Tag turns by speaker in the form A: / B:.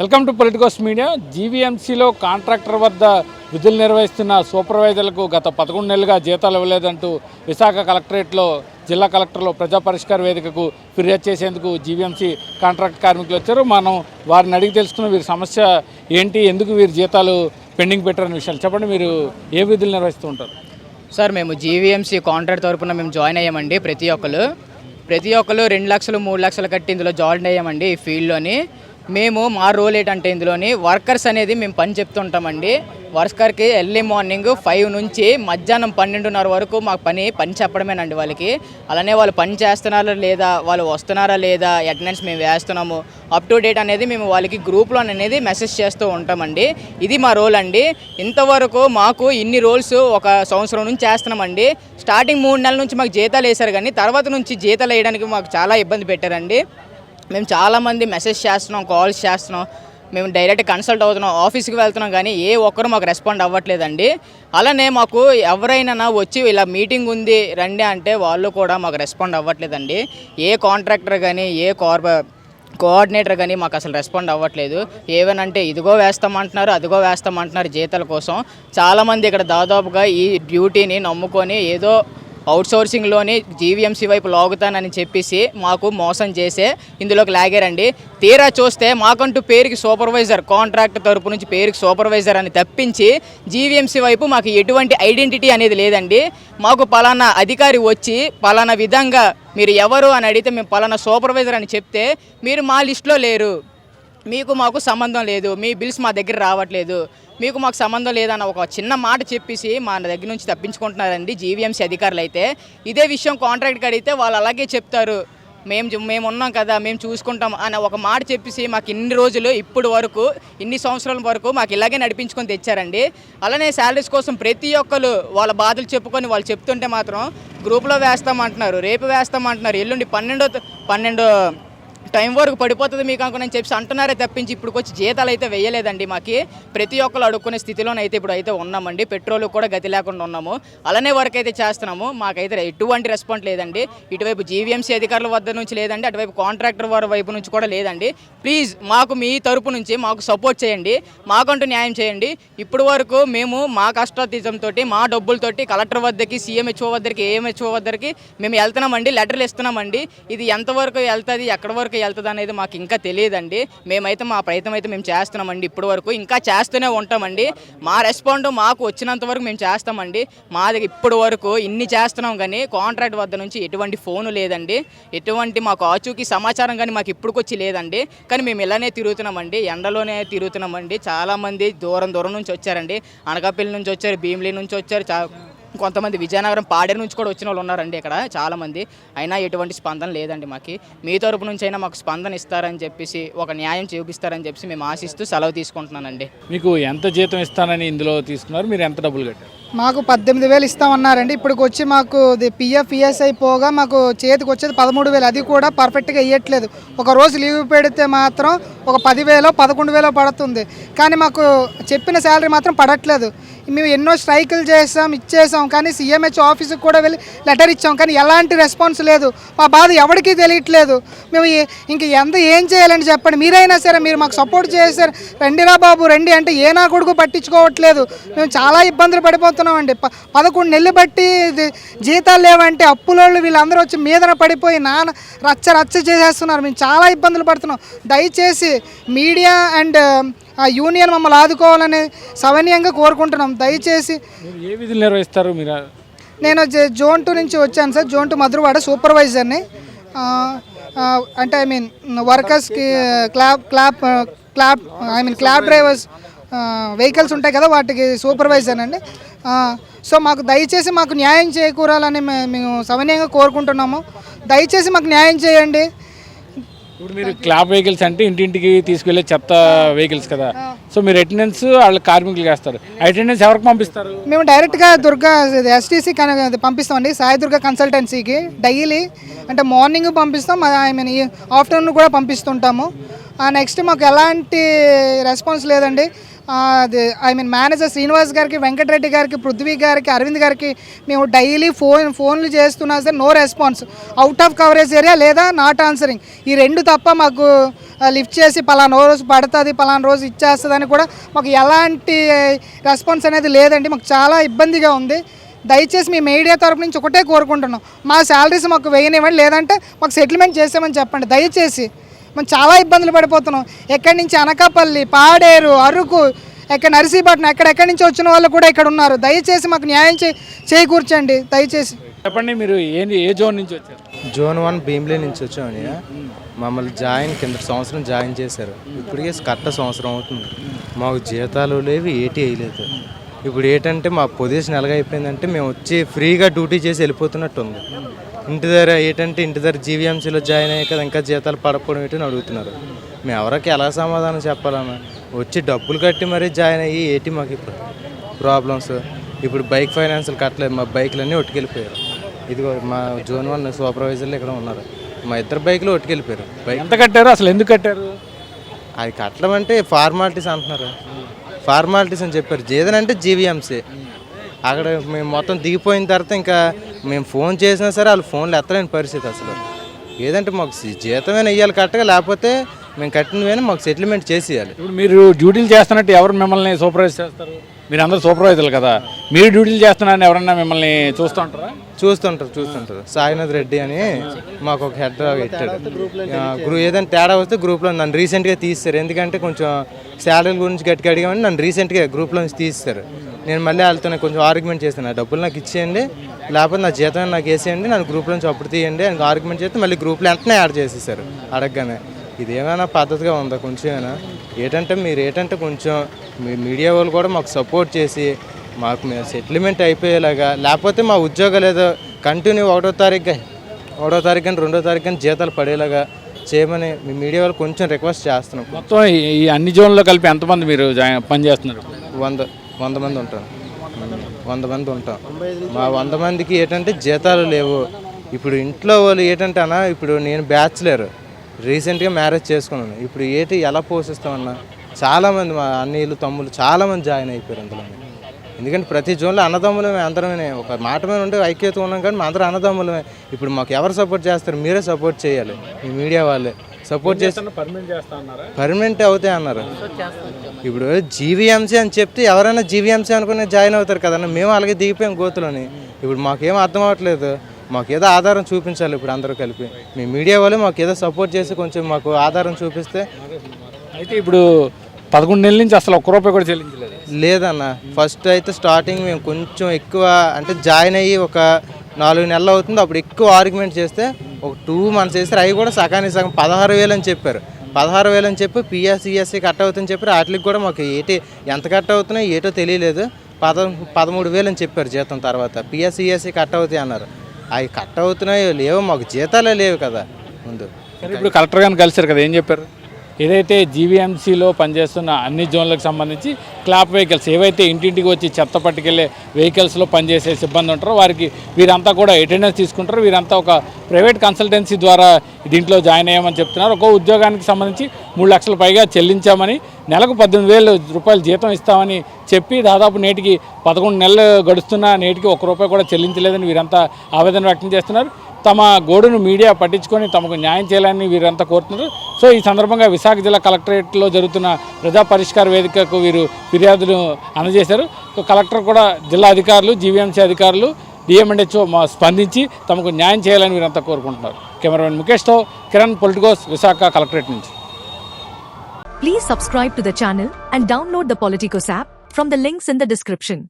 A: Welcome to Politicos media. జీవీఎంసీలో contractor వద్ద విధులు నిర్వహిస్తున్న సూపర్వైజర్లకు గత 11 నెలలుగా జీతాలు ఇవ్వలేదంటూ విశాఖ కలెక్టరేట్లో జిల్లా కలెక్టర్లు ప్రజా పరిష్కార వేదికకు ఫిర్యాదు చేసేందుకు జీవీఎంసీ కాంట్రాక్ట్ కార్మికులు వచ్చారు. మనం వారిని అడిగి తెలుసుకున్న వీరి సమస్య ఏంటి, ఎందుకు వీరి జీతాలు పెండింగ్ పెట్టారనే విషయాలు చెప్పండి. మీరు ఏ విధులు నిర్వహిస్తూ ఉంటారు?
B: సార్, మేము జీవీఎంసీ కాంట్రాక్ట్ తరపున మేము జాయిన్ అయ్యామండి. ప్రతి ఒక్కరు 2 లక్షలు 3 లక్షలు కట్టి ఇందులో జాయిన్ అయ్యామండి. ఈ ఫీల్డ్లోని మేము మా రోల్ ఏంటంటే ఇందులోని వర్కర్స్ అనేది మేము పని చెప్తుంటామండి. వర్కర్కి ఎర్లీ మార్నింగ్ 5 నుంచి మధ్యాహ్నం 12:30 వరకు మాకు పని చెప్పడమేనండి వాళ్ళకి. అలానే వాళ్ళు పని చేస్తున్నారా లేదా, వాళ్ళు వస్తున్నారా లేదా, అటెండెన్స్ మేము వేస్తున్నాము, అప్ టు డేట్ అనేది మేము వాళ్ళకి గ్రూప్లో అనేది మెసేజ్ చేస్తూ ఉంటామండి. ఇది మా రోల్ అండి. ఇంతవరకు మాకు ఇన్ని రోల్స్ 1 సంవత్సరం నుంచి చేస్తున్నామండి. స్టార్టింగ్ 3 నెలల నుంచి మాకు జీతాలు వేశారు, కానీ తర్వాత నుంచి జీతాలు వేయడానికి మాకు చాలా ఇబ్బంది పెట్టారండి. మేము చాలామంది మెసేజ్ చేస్తున్నాం, కాల్స్ చేస్తున్నాం, మేము డైరెక్ట్ కన్సల్ట్ అవుతున్నాం, ఆఫీస్కి వెళ్తున్నాం, కానీ ఏ ఒక్కరు మాకు రెస్పాండ్ అవ్వట్లేదండి. అలానే మాకు ఎవరైనా వచ్చి ఇలా మీటింగ్ ఉంది రండి అంటే వాళ్ళు కూడా మాకు రెస్పాండ్ అవ్వట్లేదండి. ఏ కాంట్రాక్టర్ కానీ ఏ కోఆర్డినేటర్ కానీ మాకు అసలు రెస్పాండ్ అవ్వట్లేదు. ఏవనంటే ఇదిగో వేస్తామంటున్నారు, అదిగో వేస్తామంటున్నారు జీతాల కోసం. చాలామంది ఇక్కడ దాదాపుగా ఈ డ్యూటీని నమ్ముకొని ఏదో అవుట్సోర్సింగ్లోని జీవీఎంసీ వైపు లాగుతానని చెప్పేసి మాకు మోసం చేసే ఇందులోకి లాగారండి. తీరా చూస్తే మాకంటూ పేరుకి సూపర్వైజర్, కాంట్రాక్ట్ తరపు నుంచి పేరుకి సూపర్వైజర్ అని తప్పించి జీవీఎంసీ వైపు మాకు ఎటువంటి ఐడెంటిటీ అనేది లేదండి. మాకు పలానా అధికారి వచ్చి పలానా విధంగా మీరు ఎవరు అని అడిగితే మేము పలానా సూపర్వైజర్ అని చెప్తే మీరు మా లిస్టులో లేరు, మీకు మాకు సంబంధం లేదు, మీ బిల్స్ మా దగ్గర రావట్లేదు, మీకు మాకు సంబంధం లేదన్న ఒక చిన్న మాట చెప్పేసి మా దగ్గర నుంచి తప్పించుకుంటున్నారండి జీవీఎంసీ అధికారులు. అయితే ఇదే విషయం కాంట్రాక్ట్కి అడిగితే వాళ్ళు అలాగే చెప్తారు, మేము ఉన్నాం కదా, మేము చూసుకుంటాం అని ఒక మాట చెప్పేసి మాకు ఇన్ని రోజులు ఇప్పుడు వరకు ఇన్ని సంవత్సరాల వరకు మాకు ఇలాగే నడిపించుకొని తెచ్చారండి. అలానే శాలరీస్ కోసం ప్రతి ఒక్కరు వాళ్ళ బాధలు చెప్పుకొని వాళ్ళు చెప్తుంటే మాత్రం గ్రూప్లో వేస్తామంటున్నారు, రేపు వేస్తామంటున్నారు, ఎల్లుండి 12 టైం వరకు పడిపోతుంది మీకు అనుకుని చెప్పి అంటున్నారే తప్పించి ఇప్పుడు వచ్చి జీతాలు అయితే వేయలేదండి. మాకు ప్రతి ఒక్కరు అడుక్కునే స్థితిలోనైతే ఇప్పుడు అయితే ఉన్నామండి. పెట్రోల్ కూడా గతి లేకుండా ఉన్నాము. అలానే వర్క్ అయితే చేస్తున్నాము. మాకైతే ఎటువంటి రెస్పాన్స్ లేదండి. ఇటువైపు జీవీఎంసీ అధికారుల వద్ద నుంచి లేదండి, అటువైపు కాంట్రాక్టర్ వారి వైపు నుంచి కూడా లేదండి. ప్లీజ్ మాకు మీ తరపు నుంచి మాకు సపోర్ట్ చేయండి, మాకంటూ న్యాయం చేయండి. ఇప్పుడు వరకు మేము మా కష్టాతీతంతో మా డబ్బులతోటి కలెక్టర్ వద్దకి, సీఎంహెచ్ఓ వద్దకి, ఏఎంహెచ్ఓ వద్దకి మేము వెళ్తున్నామండి, లెటర్లు ఇస్తున్నామండి. ఇది ఎంతవరకు వెళ్తుంది, ఎక్కడి వరకు వెళ్తుంది అనేది మాకు ఇంకా తెలియదండి. మేమైతే మా ప్రయత్నం అయితే మేము చేస్తున్నామండి. ఇప్పటి వరకు ఇంకా చేస్తూనే ఉంటామండి. మా రెస్పాండ్ మాకు వచ్చినంత వరకు మేము చేస్తామండి. మా దగ్గర ఇప్పటి వరకు ఇన్ని చేస్తున్నాం, కానీ కాంట్రాక్ట్ వద్ద నుంచి ఎటువంటి ఫోను లేదండి, ఎటువంటి మాకు ఆచూకీ సమాచారం కానీ మాకు ఇప్పటికొచ్చి లేదండి. కానీ మేము ఇలానే తిరుగుతున్నామండి, ఎండలోనే తిరుగుతున్నామండి. చాలామంది దూరం నుంచి వచ్చారండి. అనకాపల్లి నుంచి వచ్చారు, భీమిలి నుంచి వచ్చారు, కొంతమంది విజయనగరం, పాడేరు నుంచి కూడా వచ్చిన వాళ్ళు ఉన్నారండి ఇక్కడ చాలామంది. అయినా ఎటువంటి స్పందన లేదండి. మాకు మీ తరపు నుంచి అయినా మాకు స్పందన ఇస్తారని చెప్పేసి, ఒక న్యాయం చూపిస్తారని చెప్పేసి మేము ఆశిస్తూ సెలవు తీసుకుంటున్నానండి.
A: మీకు ఎంత జీతం ఇస్తానని ఇందులో తీసుకున్నారు, మీరు ఎంత డబ్బులు కట్టారు?
C: మాకు 18,000 ఇస్తామన్నారండి. ఇప్పటికి వచ్చి మాకు పిఎఫ్ ఈఎస్ఐ పోగా మాకు చేతికి వచ్చేది 13,000. అది కూడా పర్ఫెక్ట్గా ఇవ్వట్లేదు. ఒక రోజు లీవ్ పెడితే మాత్రం ఒక 10,000 11,000 పడుతుంది, కానీ మాకు చెప్పిన శాలరీ మాత్రం పడట్లేదు. మేము ఎన్నో స్ట్రైకులు ఇచ్చేసాం, కానీ సీఎంహెచ్ ఆఫీస్కి కూడా వెళ్ళి లెటర్ ఇచ్చాం, కానీ ఎలాంటి రెస్పాన్స్ లేదు. మా బాధ ఎవరికీ తెలియట్లేదు. మేము ఇంక ఏం చేయాలని చెప్పండి. మీరైనా సరే మీరు మాకు సపోర్ట్ చేశారు, రండిరా బాబు రండి అంటే ఏనా కొడుకు పట్టించుకోవట్లేదు. మేము చాలా ఇబ్బందులు పడిపోతున్నామండి. 11 నెలలు బట్టి జీతాలు లేవంటే అప్పులోళ్ళు వీళ్ళందరూ వచ్చి మీదన పడిపోయి రచ్చ చేసేస్తున్నారు. మేము చాలా ఇబ్బందులు పడుతున్నాం. దయచేసి మీడియా అండ్ ఆ యూనియన్ మమ్మల్ని ఆదుకోవాలని సవనీయంగా కోరుకుంటున్నాం. దయచేసి.
A: ఏ విధులు నిర్వహిస్తారు మీరు?
C: నేను జోన్ 2 నుంచి వచ్చాను సార్. జోన్ 2 మధురవాడ సూపర్వైజర్ని. అంటే వర్కర్స్కి క్లాబ్ డ్రైవర్స్ వెహికల్స్ ఉంటాయి కదా, వాటికి సూపర్వైజర్ అండి. సో మాకు దయచేసి మాకు న్యాయం చేకూరాలని మేము సవనీయంగా కోరుకుంటున్నాము. దయచేసి మాకు న్యాయం చేయండి.
A: ఇప్పుడు మీరు క్లాబ్ వెహికల్స్ అంటే ఇంటింటికి తీసుకెళ్లే చెత్త వెహికల్స్ కదా, సో మీరు అటెండెన్స్ వాళ్ళ కార్మికులు వేస్తారు. అటెండెన్స్ ఎవరికి పంపిస్తారు?
C: మేము డైరెక్ట్గా ఎస్టీసీ పంపిస్తామండి, సాయి దుర్గా కన్సల్టెన్సీకి. డైలీ అంటే మార్నింగ్ పంపిస్తాం, ఆఫ్టర్నూన్ కూడా పంపిస్తుంటాము. నెక్స్ట్ మాకు ఎలాంటి రెస్పాన్స్ లేదండి. అది మేనేజర్ శ్రీనివాస్ గారికి, వెంకటరెడ్డి గారికి, పృథ్వీ గారికి, అరవింద్ గారికి మేము డైలీ ఫోన్లు చేస్తున్నా sir, no response. Out of coverage area లేదా నాట్ ఆన్సరింగ్, ఈ రెండు తప్ప మాకు లిఫ్ట్ చేసి పలానా రోజు పడుతుంది, పలానా రోజు ఇచ్చేస్తుంది అని కూడా మాకు ఎలాంటి రెస్పాన్స్ అనేది లేదండి. మాకు చాలా ఇబ్బందిగా ఉంది. దయచేసి మీ మీడియా తరపు నుంచి ఒకటే కోరుకుంటున్నాం, మా శాలరీస్ మాకు వేయనివ్వండి, లేదంటే మాకు సెటిల్మెంట్ చేసామని చెప్పండి దయచేసి. మనం చాలా ఇబ్బందులు పడిపోతున్నాం. ఎక్కడి నుంచి అనకాపల్లి, పాడేరు, అరకు, ఎక్కడ నర్సీపట్నం, ఎక్కడెక్కడి నుంచి వచ్చిన వాళ్ళు కూడా ఇక్కడ ఉన్నారు. దయచేసి మాకు న్యాయం చేకూర్చండి దయచేసి.
A: చెప్పండి, మీరు ఏ జోన్ నుంచి వచ్చారు?
D: జోన్ 1 భీమిలీ నుంచి వచ్చామని. మమ్మల్ని కింద సంవత్సరం జాయిన్ చేశారు. ఇప్పటికే కరెక్ట్ సంవత్సరం అవుతుంది. మాకు జీతాలు లేవు, ఏటీ వేయలేదు. ఇప్పుడు ఏంటంటే మా పొజిషన్ ఎలాగ అయిపోయిందంటే మేము వచ్చి ఫ్రీగా డ్యూటీ చేసి వెళ్ళిపోతున్నట్టు ఉంది. ఇంటి దగ్గర జీవీఎంసీలో జాయిన్ అయ్యాక కదా ఇంకా జీతాలు పడకపోవడం ఏంటని అడుగుతున్నారు. మేము ఎవరికి ఎలా సమాధానం చెప్పాలన్నా? వచ్చి డబ్బులు కట్టి మరీ జాయిన్ అయ్యి ఏంటి మాకు ఇప్పుడు ప్రాబ్లమ్స్. ఇప్పుడు బైక్ ఫైనాన్స్లు కట్టలేదు, మా బైకులన్నీ ఒట్టుకెళ్ళిపోయారు. ఇదిగో మా జోన్ 1 సూపర్వైజర్లు ఇక్కడ ఉన్నారు, మా ఇద్దరు బైకులు ఒట్టుకెళ్ళిపోయారు. బైక్
A: ఎంత కట్టారు, అసలు ఎందుకు కట్టారు?
D: అది కట్టడం అంటే ఫార్మాలిటీస్ అంటున్నారు. ఫార్మాలిటీస్ అని చెప్పారు. ఏదనంటే జీవీఎంసీ అక్కడ మేము మొత్తం దిగిపోయిన తర్వాత ఇంకా మేము ఫోన్ చేసినా సరే వాళ్ళు ఫోన్లు ఎత్తలేని పరిస్థితి. అసలు ఏదంటే మాకు జీతమైనా ఇవ్వాలి కరెక్ట్గా, లేకపోతే మేము కట్టినవైనా మాకు సెటిల్మెంట్ చేసేయాలి.
A: ఇప్పుడు మీరు డ్యూటీలు చేస్తున్నట్టు ఎవరు మిమ్మల్ని సూపర్వైజ్ చేస్తారు? మీరు అందరూ సూపర్వైజర్లు కదా, మీరు డ్యూటీలు చేస్తున్నారని ఎవరన్నా మిమ్మల్ని చూస్తుంటారా?
D: చూస్తుంటారు. సాయినాథ్ రెడ్డి అని మాకు ఒక హెడ్ పెట్టాడు. ఏదైనా తేడా వస్తే గ్రూప్లో నన్ను రీసెంట్గా తీస్తారు. ఎందుకంటే కొంచెం శాలరీ గురించి గట్టిగా అడిగామని నన్ను రీసెంట్గా గ్రూప్లో నుంచి తీస్తారు. నేను మళ్ళీ వాళ్ళతో కొంచెం ఆర్గ్యుమెంట్ చేస్తాను, డబ్బులు నాకు ఇచ్చేయండి, లేకపోతే నా జీతం నాకు వేసేయండి, నన్ను గ్రూప్లో నుంచి అప్పుడు తీయండి అని ఆర్గ్యుమెంట్ చేస్తే మళ్ళీ గ్రూప్లో వెంటనే యాడ్ చేసేసారు అడగగానే. ఇదేమైనా పద్ధతిగా ఉందా? కొంచెం ఏంటంటే కొంచెం మీ మీడియా వాళ్ళు కూడా మాకు సపోర్ట్ చేసి మాకు మేము సెటిల్మెంట్ అయిపోయేలాగా, లేకపోతే మా ఉద్యోగాలు ఏదో కంటిన్యూ 1వ తారీఖు కానీ 2వ తారీఖు కానీ జీతాలు పడేలాగా చేయమని మీ మీడియా వాళ్ళు కొంచెం రిక్వెస్ట్ చేస్తున్నాం.
A: మొత్తం ఈ అన్ని జోన్లో కలిపి ఎంతమంది మీరు పనిచేస్తున్నారు?
D: 100 మంది ఉంటాం. 100 మంది ఉంటాం. మా 100 మందికి ఏంటంటే జీతాలు లేవు. ఇప్పుడు ఇంట్లో వాళ్ళు ఏంటంటే అన్న, ఇప్పుడు నేను బ్యాచ్లర్, రీసెంట్గా మ్యారేజ్ చేసుకున్నాను. ఇప్పుడు ఎలా పోషిస్తామన్నా? చాలామంది మా అన్నీళ్ళు, తమ్ముళ్ళు చాలామంది జాయిన్ అయిపోయారు అందులో. ఎందుకంటే ప్రతి జోన్లో అన్నదమ్ములమే, అందరమే. ఒక మాట మీద ఉంటే ఐక్యత ఉన్నాం, కానీ మా అందరూ అన్నదమ్ములమే. ఇప్పుడు మాకు ఎవరు సపోర్ట్ చేస్తారు? మీరే సపోర్ట్ చేయాలి, మీ మీడియా వాళ్ళే సపోర్ట్ చేస్తే పర్మనెంట్ అవుతాయి అన్నారు. ఇప్పుడు జీవీఎంసీ అని చెప్తే ఎవరైనా జీవీఎంసీ అనుకుని జాయిన్ అవుతారు కదన్నా. మేము అలాగే దిగిపోయాం గోతులని. ఇప్పుడు మాకేం అర్థం అవ్వట్లేదు. మాకు ఏదో ఆధారం చూపించాలి. ఇప్పుడు అందరూ కలిపి మీ మీడియా వాళ్ళు మాకు ఏదో సపోర్ట్ చేసి కొంచెం మాకు ఆధారం చూపిస్తే.
A: అయితే ఇప్పుడు 11 నెలల నుంచి అసలు ఒక్క రూపాయి కూడా చెల్లించలేదు?
D: లేదన్న, ఫస్ట్ అయితే స్టార్టింగ్ మేము కొంచెం ఎక్కువ అంటే జాయిన్ అయ్యి ఒక 4 నెలలు అవుతుంది. అప్పుడు ఎక్కువ ఆర్గ్యుమెంట్ చేస్తే ఒక 2 months చేస్తారు. అవి కూడా సగానికి సగం 16,000 అని చెప్పారు. 16,000 అని చెప్పి పిఎస్ఈఎస్సీ కట్ అవుతుందని చెప్పారు. వాటికి కూడా మాకు ఎంత కట్ అవుతున్నాయో ఏటో తెలియలేదు. 13,000 అని చెప్పారు జీతం. తర్వాత పిఎస్ఈఎస్సీ కట్ అవుతాయి అన్నారు. అవి కట్ అవుతున్నాయో లేవో మాకు జీతాలే లేవు కదా ముందు.
A: ఇప్పుడు కలెక్టర్ గారిని కలిసారు కదా, ఏం చెప్పారు? ఏదైతే జీవీఎంసీలో పనిచేస్తున్న అన్ని జోన్లకు సంబంధించి క్లాప్ వెహికల్స్ ఏవైతే ఇంటింటికి వచ్చి చెత్త పట్టుకెళ్లే వెహికల్స్లో పనిచేసే సిబ్బంది ఉంటారో వారికి వీరంతా కూడా అటెండెన్స్ తీసుకుంటారు. వీరంతా ఒక ప్రైవేట్ కన్సల్టెన్సీ ద్వారా దీంట్లో జాయిన్ అయ్యామని చెప్తున్నారు. ఒక్కో ఉద్యోగానికి సంబంధించి 3 లక్షల పైగా చెల్లించామని, నెలకు 18,000 రూపాయలు జీతం ఇస్తామని చెప్పి దాదాపు నేటికి 11 నెలలు గడుస్తున్నా నేటికి ₹1 కూడా చెల్లించలేదని వీరంతా ఆవేదన వ్యక్తం చేస్తున్నారు. తమ గోడును మీడియా పట్టించుకొని తమకు న్యాయం చేయాలని వీరంతా కోరుతున్నారు. సో ఈ సందర్భంగా విశాఖ జిల్లా కలెక్టరేట్లో జరుగుతున్న ప్రజా పరిష్కార వేదికకు వీరు ఫిర్యాదులు అందజేశారు. సో కలెక్టర్ కూడా జిల్లా అధికారులు, జీవీఎంసీ అధికారులు, డిఎంఎండ్హెచ్ఓ స్పందించి తమకు న్యాయం చేయాలని వీరంతా కోరుకుంటున్నారు. కెమెరామెన్ ముఖేష్తో కిరణ్, పొలిటికోస్, విశాఖ కలెక్టరేట్ నుంచి.
E: Please subscribe to the channel and download the Politicos app from the links in the description.